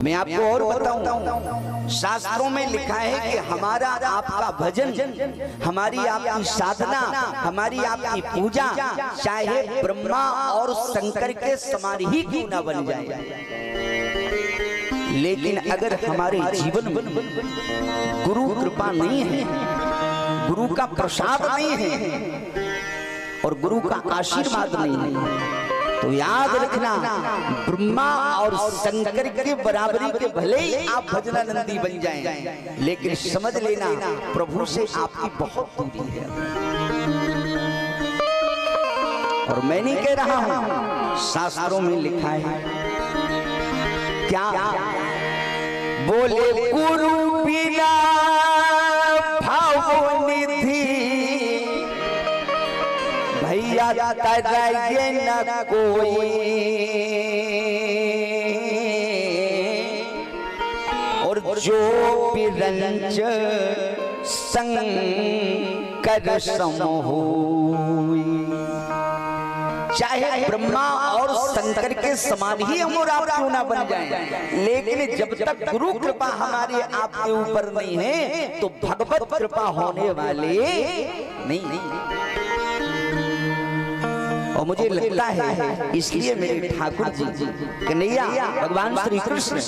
मैं आपको और बताऊं, शास्त्रों में लिखा है कि हमारा आपका भजन, हमारी आपकी साधना, हमारी आपकी पूजा चाहे ब्रह्मा और शंकर के समान ही क्यों न बन जाए, लेकिन अगर हमारे जीवन में गुरु कृपा नहीं है, गुरु का प्रसाद नहीं है और गुरु का आशीर्वाद नहीं है, तो याद रखना ब्रह्मा और शंकर के बराबरी के भले ही आप भजनानंदी बन जाएं, लेकिन समझ लेना प्रभु से आपकी बहुत दूरी है। और मैं नहीं कह रहा हूं, शास्त्रों में लिखा है क्या, बोले गुरु बिना भाव निधि भैया कराए न कोई, और जो बिरंज शंकर सम होई, चाहे ब्रह्मा और शंकर के समान ही हम और आप क्यों ना बन जाएं, लेकिन जब तक गुरु कृपा हमारे आपके ऊपर नहीं है तो भगवत कृपा होने वाले नहीं। और मुझे लगता है इसलिए मेरे ठाकुर जी कन्हैया भगवान श्री कृष्ण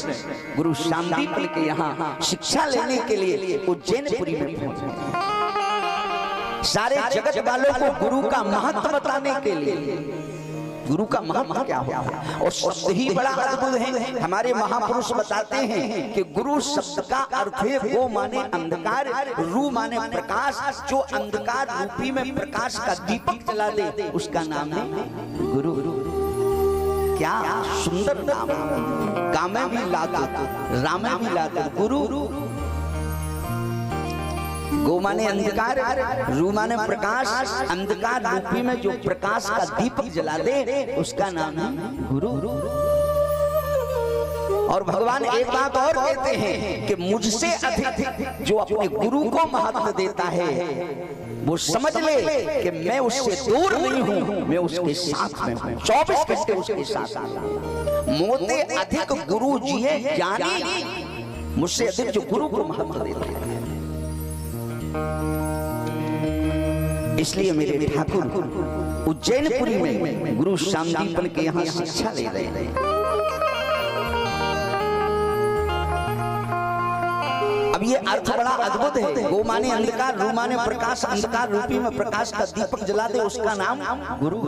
गुरु शांतिपल के यहाँ शिक्षा लेने के लिए उज्जैनपुरी में पहुंचे, सारे जगत वालों को गुरु का महत्व बताने के लिए। गुरु का महत्व क्या होता है और शब्द ही बड़ा अद्भुत है। हमारे महापुरुष बताते हैं कि गुरु शब्द का अर्थ है वो माने अंधकार, रू माने प्रकाश, जो अंधकार रूपी में प्रकाश का दीपक जला दे उसका नाम है गुरु। क्या सुंदर नाम, गामे भी लागा रामे भी लागा गुरु। गो माने अंधकार, रू माने प्रकाश, अंधकार रूपी में जो प्रकाश का दीपक जला दे उसका नाम है गुरु। और भगवान एक बात और कहते हैं कि मुझसे अधिक जो अपने गुरु को महत्व देता है वो समझ ले कि मैं उससे दूर नहीं हूं, मैं उसके साथ में हूं, 24 घंटे उसके साथ। मोते अधिक गुरु जिए ज्ञानी, मुझसे अधिक जो गुरु को महत्व देता है। इसलिए मेरे ठाकुर उज्जैनपुरी में गुरु शांतिपल के यहाँ शिक्षा ले रहे हैं। अब ये अर्थ बड़ा अद्भुत है। गो माने अंधकार, रू माने प्रकाश, अंधकार रूपी में प्रकाश का दीपक जला दे उसका नाम गुरु।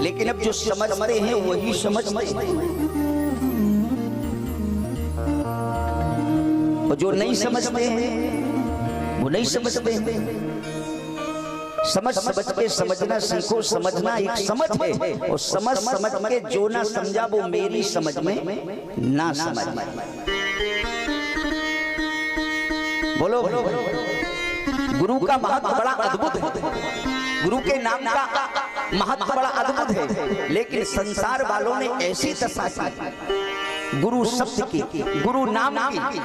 लेकिन अब जो समझते हैं वही समझते हैं, जो नहीं समझते हैं वो नहीं समझते हैं। समझ के समझना सीखो, समझना एक समझ है, और समझ के जो ना समझा वो मेरी समझ में ना समझ। बोलो बोलो, गुरु का महत्व बड़ा अद्भुत है, गुरु के नाम का महत्व बड़ा अद्भुत है, लेकिन संसार वालों ने ऐसी दशा की गुरु शब्द की, गुरु नाम की।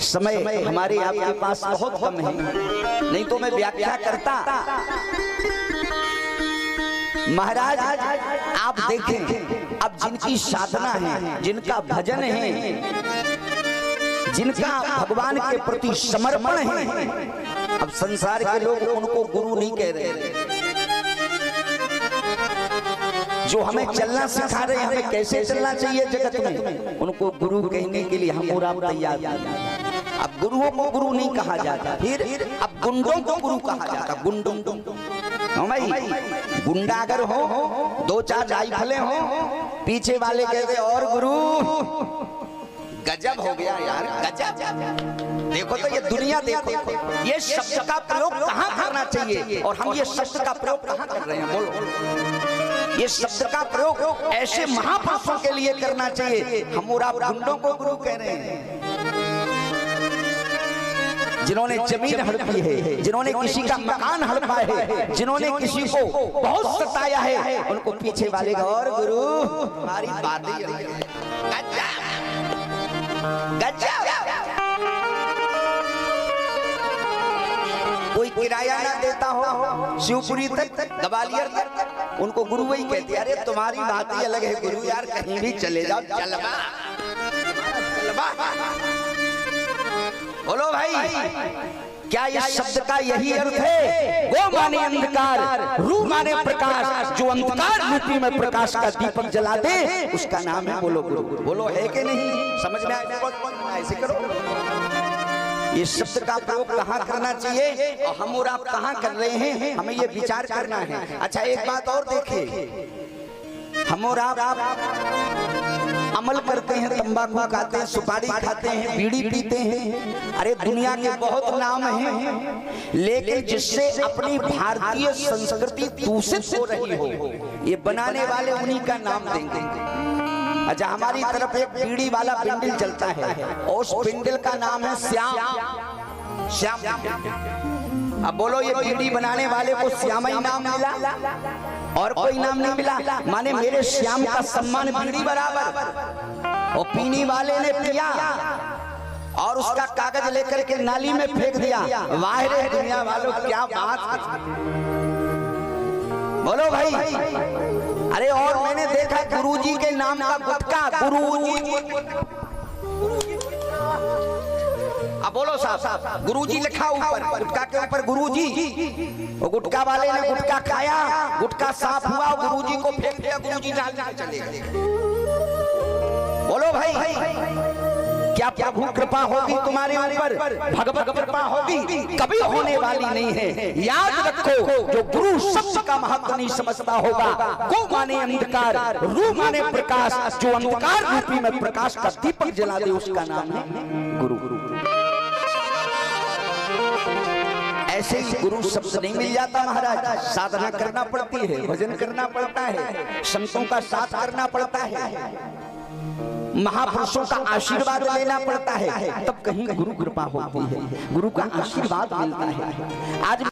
समय हमारे आपके पास बहुत कम है, नहीं तो मैं व्याख्या करता। महाराज आप देखें, अब जिनकी साधना है, जिनका भजन है, जिनका भगवान के प्रति समर्पण है, अब संसार के लोग उनको गुरु नहीं कह रहे। जो हमें चलना सिखा रहे हैं, हमें कैसे चलना चाहिए जगत में, उनको गुरु कहने के लिए हम और आप तैयार हैं। अब गुरुओं को गुरु नहीं कहा जाता, फिर अब गुंडों को गुरु कहा जाता। गुंडों भाई, गुंडा अगर हो, 2-4 राइफलें हो, पीछे वाले कहते और गुरु, गजब हो गया यार, गजब। देखो तो ये दुनिया देखो, ये शब्द का प्रयोग कहाँ करना चाहिए और हम ये शब्द का प्रयोग कहाँ कर रहे हैं। बोलो, ये शब्द का प्रयोग ऐसे महापुरुषों के लिए करना चाहिए, हम और आप गुंडों को गुरु कह रहे हैं। जिन्होंने जमीन हड़पी है, जिन्होंने किसी का मकान हड़पा है, जिन्होंने किसी को बहुत सताया है, उनको पीछे वाले का और गुरु हमारी बातें कोई किराया ना देता हो शिवपुरी तक, ग्वालियर तक, उनको गुरु वही कहती है, अरे तुम्हारी बात ही अलग है गुरु यार, कहीं भी चले जाओ चलबा चलबा। बोलो भाई, क्या इस शब्द का यही अर्थ है? गो माने अंधकार, रू माने प्रकाश, जो अंधकार रूपी में प्रकाश का दीपक जला दे उसका नाम है बोलो गुरु। बोलो है कि नहीं? समझ में आया? ऐसे करो। ये शब्द का प्रयोग कहाँ करना चाहिए और हम और आप कहाँ कर रहे हैं, हमें ये विचार करना है। अच्छा एक बात और देखिए, हम और आप अमल करते हैं, तंबाकू खाते हैं, सुपारी खाते हैं, बीड़ी पीते हैं, अरे दुनिया के बहुत नाम हैं, लेकिन जिससे अपनी भारतीय संस्कृति दूषित हो रही हो, ये बनाने वाले उन्हीं का नाम देंगे। अच्छा हमारी तरफ एक बीड़ी वाला पिंडल चलता है और उस पिंडल का नाम है श्याम। श्याम, अब बोलो ये बीड़ी बनाने वाले को श्याम ही नाम मिला और कोई नाम नहीं मिला? माने मेरे श्याम का सम्मान बीड़ी बराबर। और पीने वाले ने पिया और उसका कागज लेकर के नाली में फेंक दिया। वाह रे दुनिया वालों, क्या बात। बोलो भाई, अरे और मैंने देखा गुरुजी के नाम का गुटखा, गुरुजी। अब बोलो साहब, गुरुजी लिखा ऊपर, गुटखा के ऊपर गुरुजी। वो गुटखा वाले ने गुटखा खाया, गुटखा साफ हुआ, गुरुजी को फेंक दिया, गुरुजी डालने चले गए। बोलो भाई, क्या प्रभु कृपा होगी तुम्हारे ऊपर? भगवत कृपा होगी, कभी होने वाली नहीं है। याद रखो, जो गुरु शब्द का महत्व नहीं समझता होगा, गो माने अंधकार, रू माने प्रकाश, जो अंधकार रूपी में प्रकाश का दीपक जला दे उसका नाम है गुरु। ऐसे ही गुरु शब्द नहीं मिल जाता महाराज, साधना करना पड़ती है, भजन करना पड़ता है, संतों का साथ करना पड़ता है, महापुरुषों का आशीर्वाद लेना पड़ता है, तब कहीं गुरु कृपा होती है, गुरु का आशीर्वाद मिलता है। आज